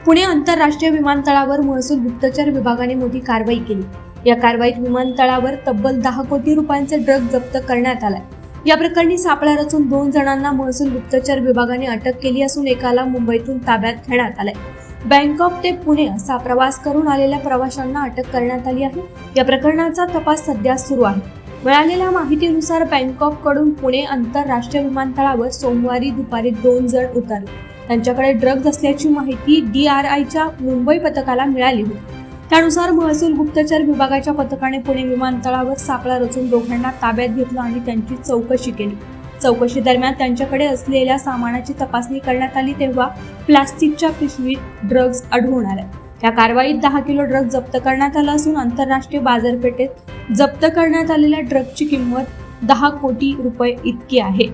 पुणे आंतरराष्ट्रीय विमानतळावर महसूल गुप्तचर विभागाने मोठी कारवाई केली। या कारवाईत विमानतळावर तब्बल 10 कोटी रुपयांचे ड्रग जप्त करण्यात आलाय। या प्रकरणी सापळा रचून 2 जणांना महसूल गुप्तचर विभागाने अटक केली असून एकाला मुंबईतून ताब्यात घेण्यात आलंय। बँकॉक ते पुणे असा प्रवास करून आलेल्या प्रवाशांना अटक करण्यात आली आहे। या प्रकरणाचा तपास सध्या सुरू आहे। मिळालेल्या माहितीनुसार बँकॉक कडून पुणे आंतरराष्ट्रीय विमानतळावर सोमवारी दुपारी 2 जण उतरले। त्यांच्याकडे ड्रग्ज असल्याची माहिती DRIच्या मुंबई पथकाला मिळाली होती। त्यानुसार महसूल गुप्तचर विभागाच्या पथकाने पुणे विमानतळावर सापळा रचून दोघांना ताब्यात घेतलं आणि त्यांची चौकशी केली। चौकशी दरम्यान त्यांच्याकडे असलेल्या सामानाची तपासणी करण्यात आली तेव्हा प्लास्टिकच्या पिशवीत ड्रग्ज आढळून आले। या कारवाईत 10 किलो ड्रग्ज जप्त करण्यात आला असून आंतरराष्ट्रीय बाजारपेठेत जप्त करण्यात आलेल्या ड्रग्जची किंमत 10 कोटी रुपये इतकी आहे।